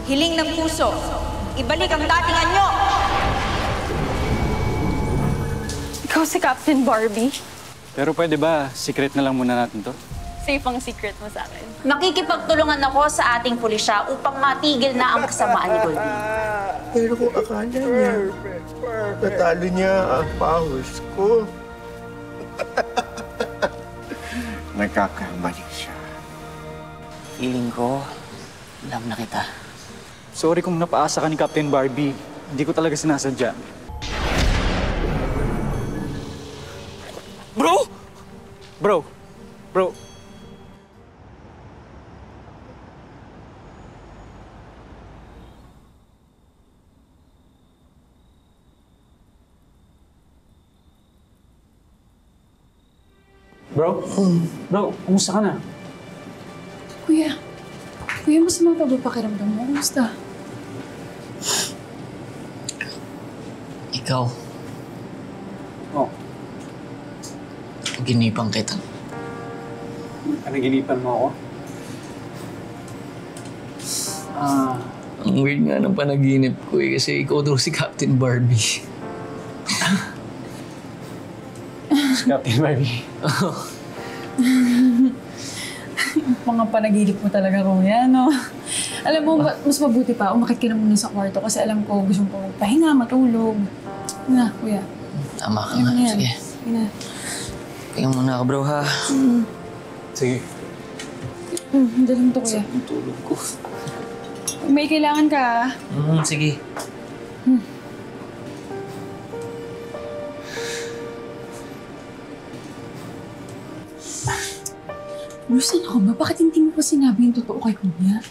Hiling ng puso, ibalik ang dating anyo! Ikaw si Captain Barbie. Pero pwede ba, secret na lang muna natin to? Safe ang secret mo sa akin. Makikipagtulungan ako sa ating pulisya upang matigil na ang kasamaan ni Goldie. Pero kung akala niya, natalo niya ang powers ko. Nagkakamali siya. Feeling ko, alam na kita. Sorry kung napaasa ka ni Captain Barbie. Hindi ko talaga sinasadya. Bro! Bro! Bro! Bro? Bro, kumusta ka na? Kuya, masama pa ba pakiramdam mo? Kumusta? Ikaw, Oh, paginipan kita. Panaginipan mo ako? Ang weird nga ng panaginip ko kasi ikaw daw si Captain Barbie. Si Captain Barbie. Mga panaginip mo talaga, Kuya, no? Alam mo, mas mabuti pa, umakit ka na muna sa kwarto kasi alam ko gusto mo magpahinga, matulog. Na, Kuya. Tama ka nga. Sige. Sige na. Tingnan muna ka, bro, ha? Sige. Dalang to, Kuya. Ang tulog ko. May kailangan ka, Sige. Bruce, ano ka ba? Bakit hindi mo pa sinabi yung totoo kay Kuya?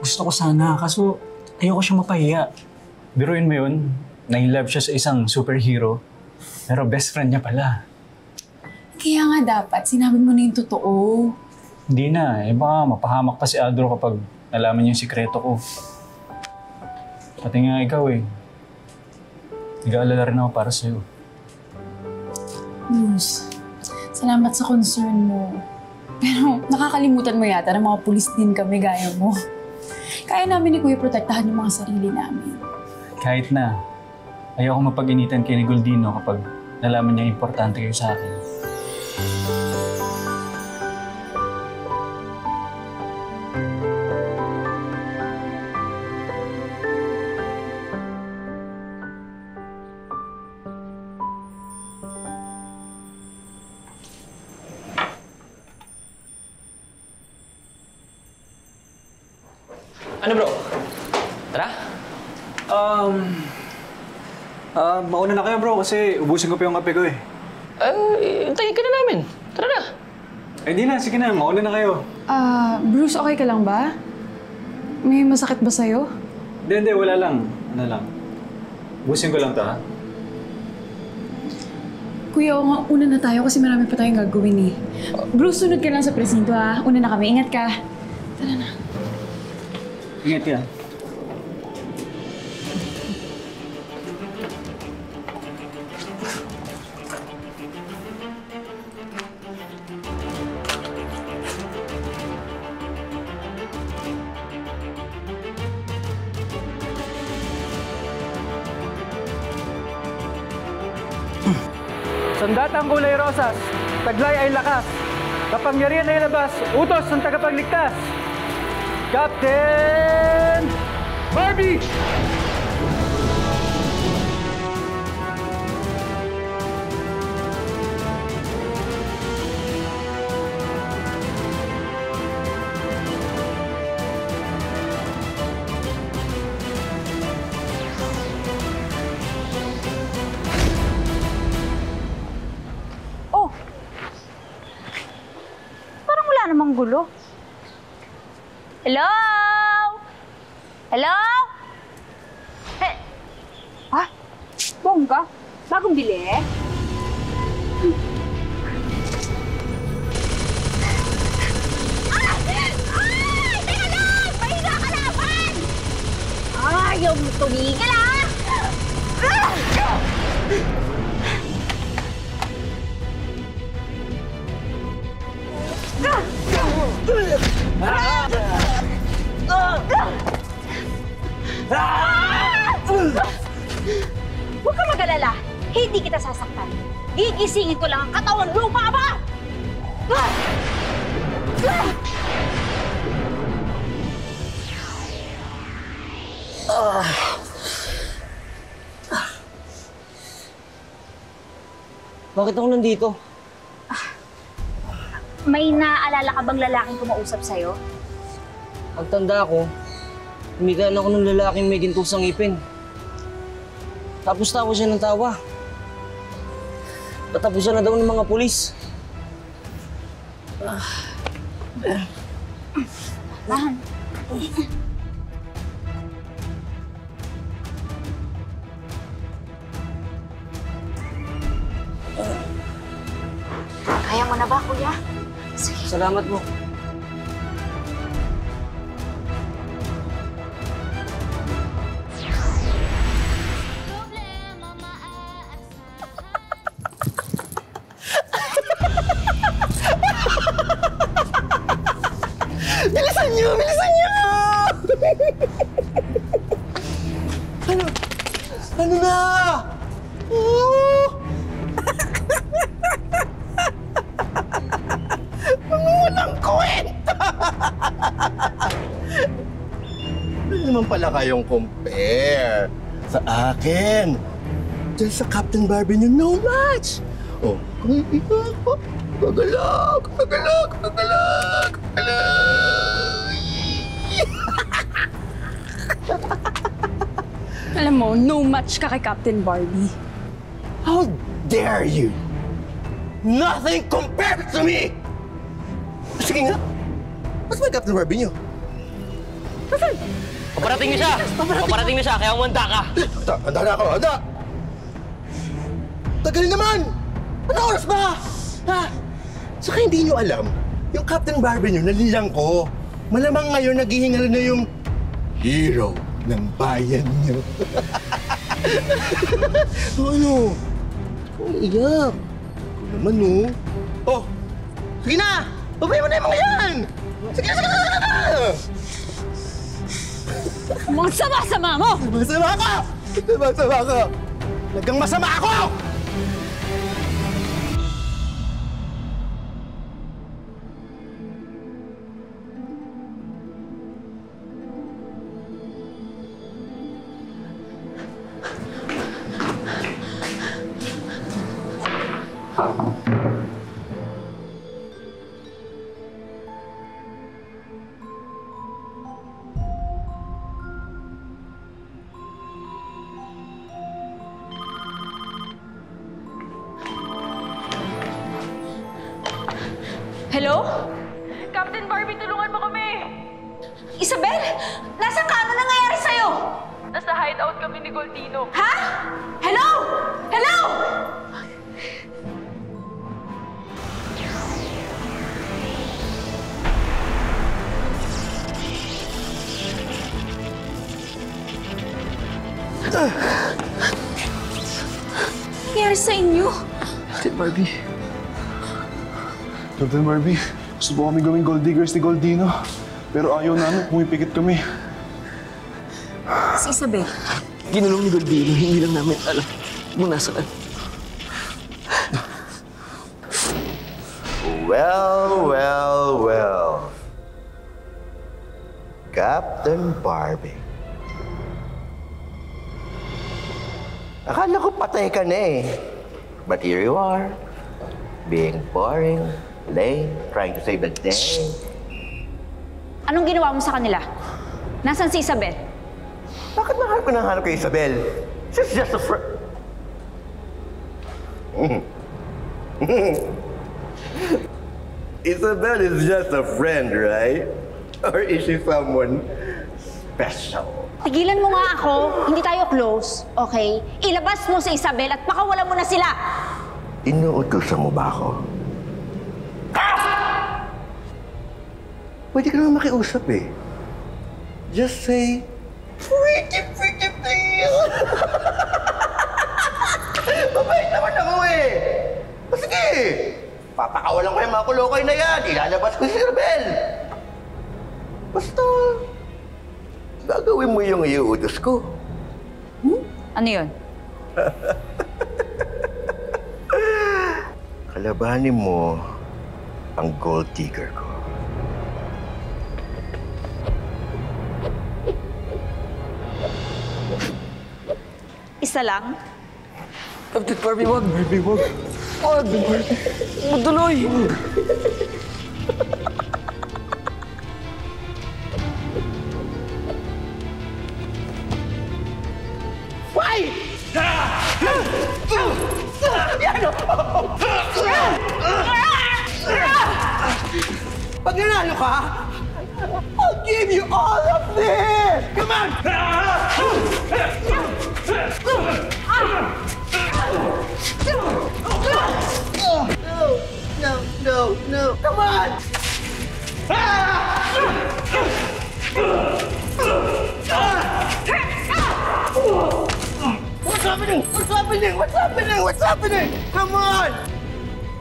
Gusto ko sana, kaso ayoko siya mapahiya. Biruin mo yun, na-inlove siya sa isang superhero, pero best friend niya pala. Kaya nga dapat, sinabi mo na yung totoo. Hindi na, baka mapahamak pa si Adro kapag nalaman niya yung sikreto ko. Pati nga ikaw nag-aalala rin ako para sa'yo. Bruce, salamat sa concern mo. Pero nakakalimutan mo yata na mga pulis din kami gaya mo. Kaya namin ni Kuya protektahan yung mga sarili namin. Kahit na, ayoko mapag-initan kay ni Goldino kapag nalaman niya importante kayo sa akin. Ano, bro? Tara? Mauna na kayo bro kasi ubusin ko pa yung kape ko Hintayin ka na namin. Tara na. Hindi na, sige na, mauna na kayo. Bruce, okay ka lang ba? May masakit ba sa'yo? Hindi, wala lang. Ano lang. Ubusin ko lang to, ha? Kuya, una na tayo kasi marami pa tayong gagawin eh. Bruce, sunod ka lang sa presinto ha. Una na kami, ingat ka. Tara na. Ingat ka. Sandatang kulay rosas, taglay ay lakas, kapangyarihan ay labas, utos ng tagapagligtas. Captain Barbie! namang gulo. Hello? Hello? Hey. Ha? Bongga? Bagong bili? Ayaw mo tumigil, ah! Huwag ka mag-alala. Hindi kita sasaktan. Gigisingin ko lang ang katawan lupa ba? Bakit ako nandito? May naaalala ka bang lalaking kumausap sa'yo? Ang tanda ko, humigaan ako ng lalaking may gintusang ngipin. Tapos tawa siya ng tawa. Tatapusan na daw ng mga pulis. Dahan. Kaya mo na ba, kuya? Sige. Salamat mo. Bilisan niyo! Bilisan niyo! Ano na? Oh! Mga walang kwenta! Ano naman pala kayong compare sa akin? Diyan sa Captain Barbie niyo, no match! Oh, kung hindi ako, gagalag, gagalag, gagalag, gagalag! Alam mo, no match ka kay Captain Barbie. How dare you? Nothing compares to me! Sige nga, mas may Captain Barbie niyo. Paparating niyo siya! Paparating niyo siya, kaya umanda ka! Handa na ako, handa! Tagal naman! Ano oras ba? Ha? Saka hindi niyo alam, yung Captain Barbie niyo, nalilang ko. Malamang ngayon naghihingal na yung hero ng bayan niyo. Ano? Kung iyak. Ito naman, no? Oh! Sige na! Babay mo na yung mga yan! Sige na, sige na, sige na! Mga sama-sama mo! Masama ka! Masama ka! Nagang masama ako! Hello? Captain Barbie, tulungan mo kami! Isabel? Nasaan ka? Ano nangyayari sa'yo? Nasa hideout kami ni Goldino. Ha? Hello? Hello? Nangyari sa inyo? Captain Barbie. Captain Barbie, gusto po kami gawing gold diggers ni Goldino. Pero ayaw namin, pumipikit kami. Si Isabel. Ginulong ni Goldino, hindi lang namin alam kung nasaan. Well, well, well. Captain Barbie. Akala ko patay ka na eh. But here you are. Being boring, lame, trying to save the day. Anong ginawa mo sa kanila? Nasaan si Isabel? Bakit nahanap kay Isabel? She's just a friend. Isabel is just a friend, right? Or is she someone special? Tigilan mo nga ako. Hindi tayo close, okay? Ilabas mo si Isabel at pakawalan mo na sila. Inuutusan mo ba ako? Pwede ka naman makiusap eh. Just say, pretty please. Mabait naman ako eh. O sige, papakawalan ko yung mga kulokoy na yan. Ilalabas ko si Isabel. Basta, gagawin mo yung iuutos ko. Ano yun? Kalabanin mo ang gold digger ko. Isa lang? Captain Barbie, wag! Barbie, wag! Wag! Maduloy! Pag nanalo ka, I'll give you all of this! Come on! No! Come on! What's happening? Come on!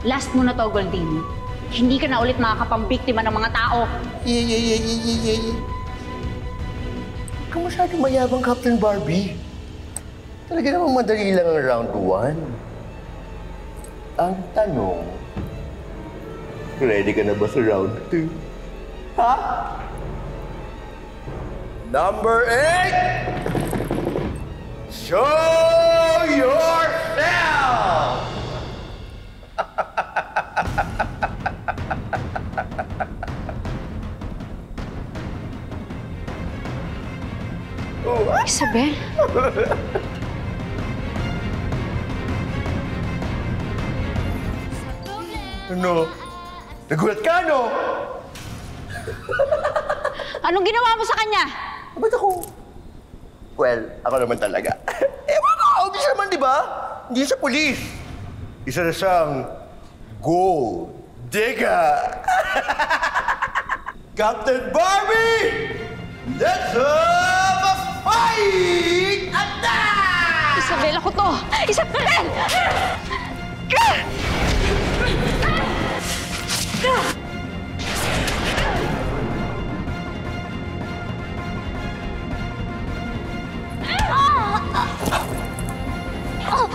Last mo na to, Goldini. Hindi ka na ulit makakapambiktima ng mga tao. Huwag ka masyadong mayabang, Captain Barbie. Talaga namang madali lang ang round 1. Ang tanong, ready ka na ba sa round 2? Ha? Number 8! Show yourself! Isabel? Ano? Nagulat ka, no? Anong ginawa mo sa kanya? Ba't ako? Well, ako naman talaga. Ewan ko, obvious naman, di ba? Hindi siya pulis. Isa na siyang gold digger. Captain Barbie! Let's have a fight! Attack! Isabel, ako to! Isabel!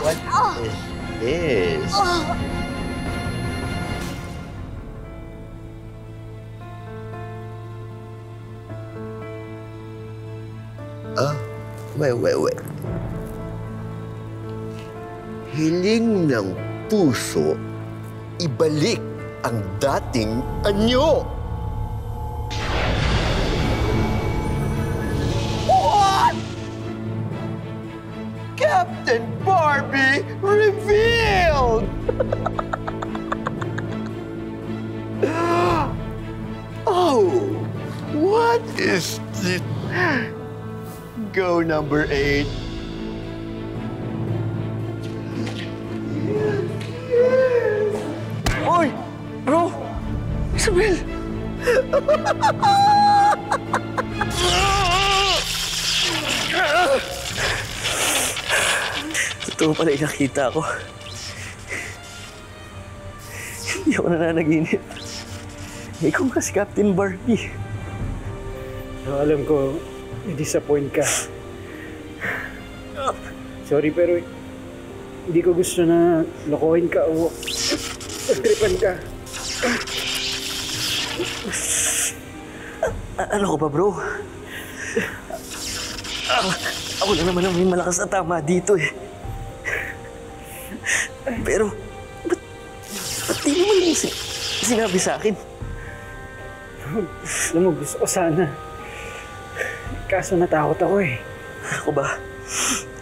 What is this? Wait. Hiling ng puso, ibalik ang dating anyo. What? Captain Barbie revealed! Oh, what is this? Go number 8. Oy! Bro! Isabel! Totoo pala yung nakita ko. Hindi ako nananaginip. Ikaw nga si Captain Barbie. Alam ko, i-disappoint ka. Sorry, pero hindi ko gusto na lokohin ka o pagtripan ka. Ano ko ba, bro? Ako lang naman ang may malakas na tama dito eh. Pero, ba't di mo yung sinabi sa akin? Alam mo, gusto ko sana. Kaso natakot ako eh. Ako ba?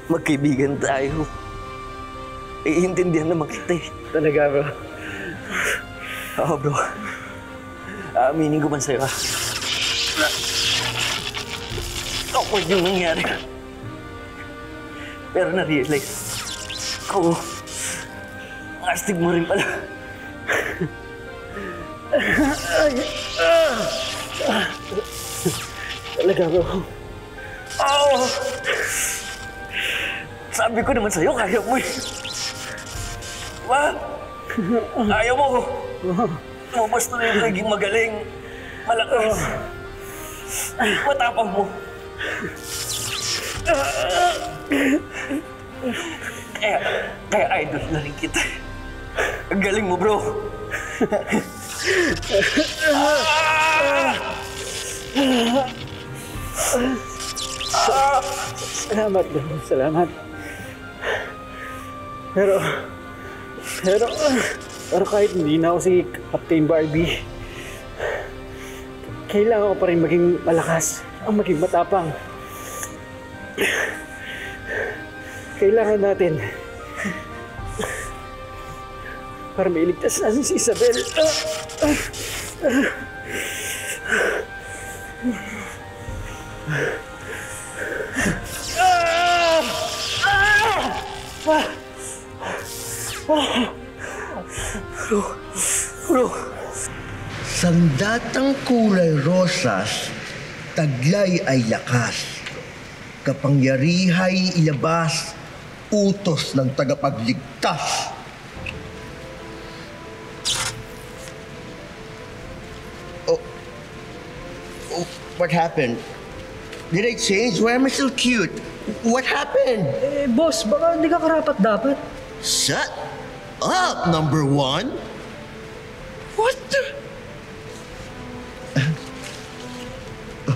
Magkaibigan tayo. Iintindihan naman kita eh. Talaga, bro? Oo, bro. Aaminin ko man sa'yo, ha? Awkward yung nangyari. Pero na-realize ko, astig mo rin pala. Talaga, bro? Oo! Sabi ko naman sa'yo, kaya mo eh. Diba? Ayaw mo. Lumabas na yung naging magaling, malakas. Matapang mo. Kaya idol na rin kita. Ang galing mo, bro. Salamat, bro. Salamat. Pero kahit hindi na ako si Captain Barbie, kailangan ko pa rin maging malakas, ang maging matapang. Kailangan natin para mailigtas natin si Isabel. Bro, sandatang kulay rosas, taglay ay lakas. Kapangyarihay ilabas, utos ng tagapagligtas. Oh, what happened? Did I change? Why am I still cute? What happened? Boss, baka hindi ka karapat dapat. Shut up, number one. What the?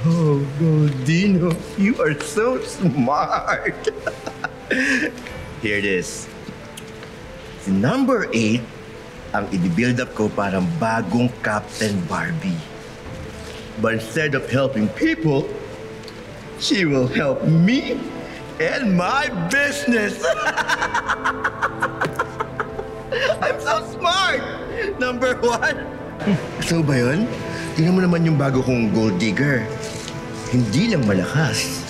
Oh, Goldino, you are so smart. Here it is. Si number 8, ang i-build up ko parang bagong Captain Barbie. But instead of helping people, she will help me and my business. I'm so smart! Number 1. So ba yun? Tingnan mo naman yung bago kong gold digger. Hindi lang malakas,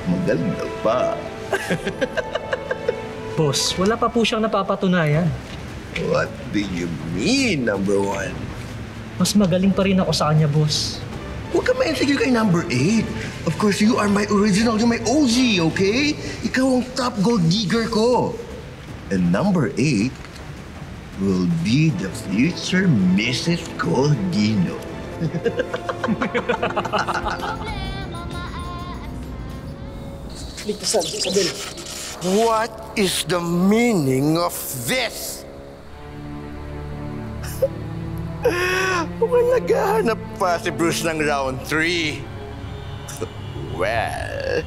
maganda pa. Boss, wala pa po siyang napapatunayan. What do you mean, number 1? Mas magaling pa rin ako sa kanya, boss. Huwag ka ma-insecure kay number 8. Of course, you are my original, you're my OG, okay? Ikaw ang top gold digger ko. And number 8 will be the future Mrs. Goldino. Ligtasan si Isabel. What is the meaning of this? Mukhang naghahanap pa si Bruce ng round 3. Well...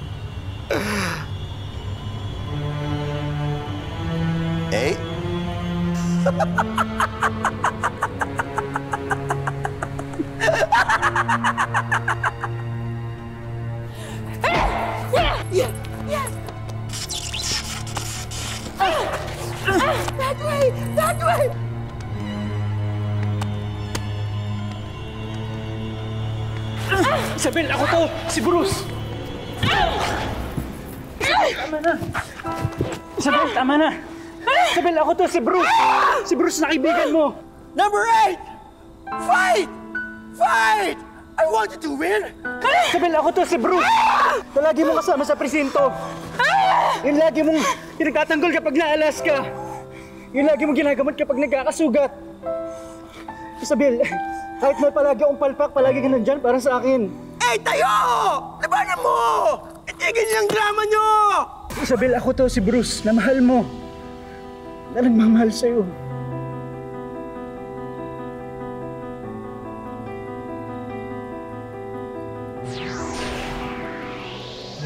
Eh? That way! That way! Isabel, ako to! Si Bruce! Tama na! Isabel, tama na! Isabel, ako to! Si Bruce! Si Bruce na kaibigan mo! Number 8! Fight! Fight! I want you to win! Isabel, ako to! Si Bruce! Na lagi mo kasama sa presinto! Yung lagi mong pinagtatanggol kapag naalas ka! Yung lagi mong ginagamot kapag nagkakasugat! Isabel, kahit may palagi akong palpak, palagi ka nandyan para sa akin. Eh, tayo! Labanan mo! Itigil niyo ang drama niyo! Isabel, ako to, si Bruce, na mahal mo. Na nagmamahal sa'yo.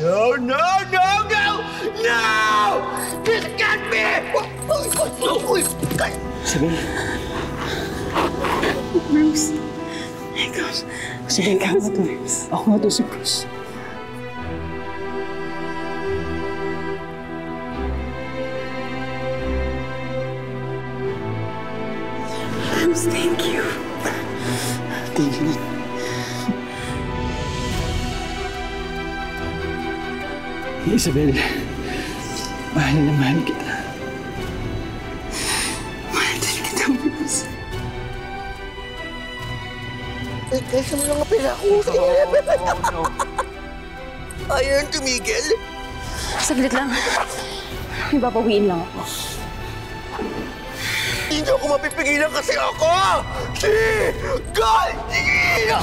No, no, no, no! No! This can't be! Isabel. Bruce. Ikaw. Isabel, ako nga to. Ako nga to si Bruce. Bruce, thank you. Thank you. Isabel, mahal na mahal kita. Mahal din kita, Bruce. Kaysa mo lang ang pera ko. Ayaw yung tumigil. Saglit lang. May papawiin lang ako. Hindi ako mapipigilan kasi ako! Si Goldino!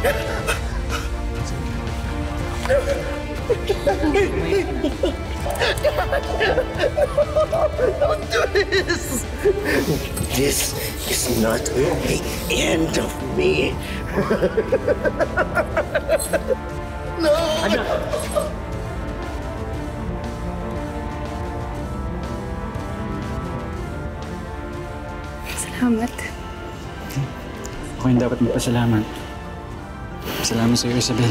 Don't do this! This is not the end of me. No! Salamat. Ako yung dapat magpasalamat. Salamat sa iyo, Isabel.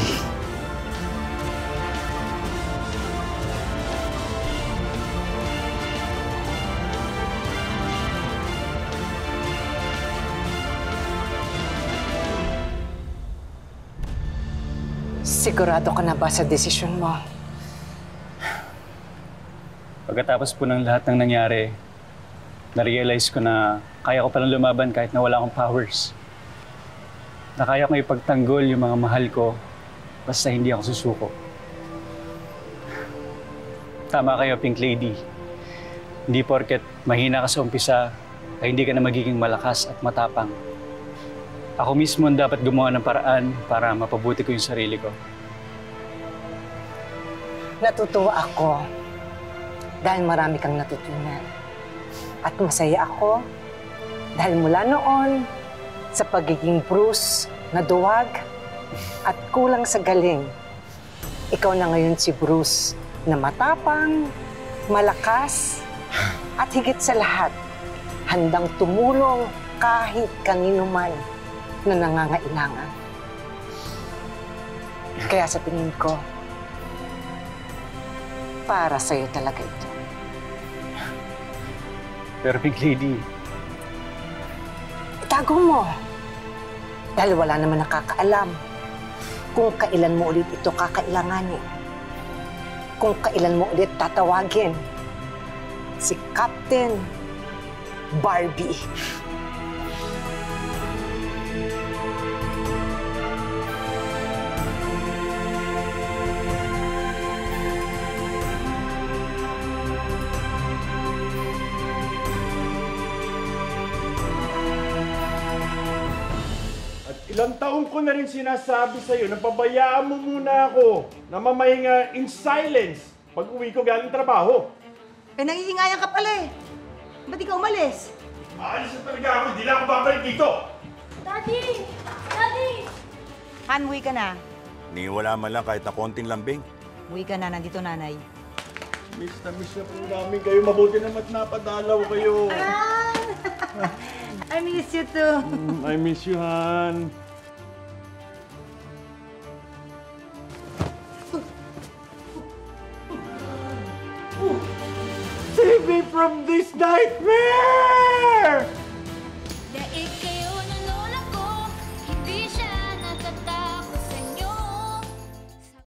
Sigurado ka na ba sa desisyon mo? Pagkatapos po ng lahat ng nangyari, na-realize ko na kaya ko palang lumaban kahit na wala akong powers. Na kaya kong ipagtanggol yung mga mahal ko basta hindi ako susuko. Tama kayo, Pink Lady. Hindi porket mahina ka sa umpisa ay hindi ka na magiging malakas at matapang. Ako mismo ang dapat gumawa ng paraan para mapabuti ko yung sarili ko. Natutuwa ako dahil marami kang natutunan. At masaya ako dahil mula noon sa pagiging Bruce na duwag at kulang sa galing, ikaw na ngayon si Bruce na matapang, malakas, at higit sa lahat, handang tumulong kahit kanino man na nangangailangan. Kaya sa tingin ko, para sa'yo talaga ito. Pero Pink Lady, Itago mo. Dahil wala naman nakakaalam kung kailan mo ulit ito kakailanganin. Kung kailan mo ulit tatawagin si Captain Barbie. Ilang taon ko na rin sinasabi sa'yo na pabayaan mo muna ako na mamahinga in silence pag uwi ko galing trabaho. Eh, nangihingayan ka pala eh. Ba't di ka umalis? Aalis na talaga ako, hindi na ako babalik dito. Daddy! Daddy! Han, uwi ka na. Ni wala man lang kahit na konting lambing. Uwi ka na, nandito nanay. Miss na po namin kayo. Mabuti naman napadalaw kayo. I miss you too. I miss you, Han. Save me from this nightmare!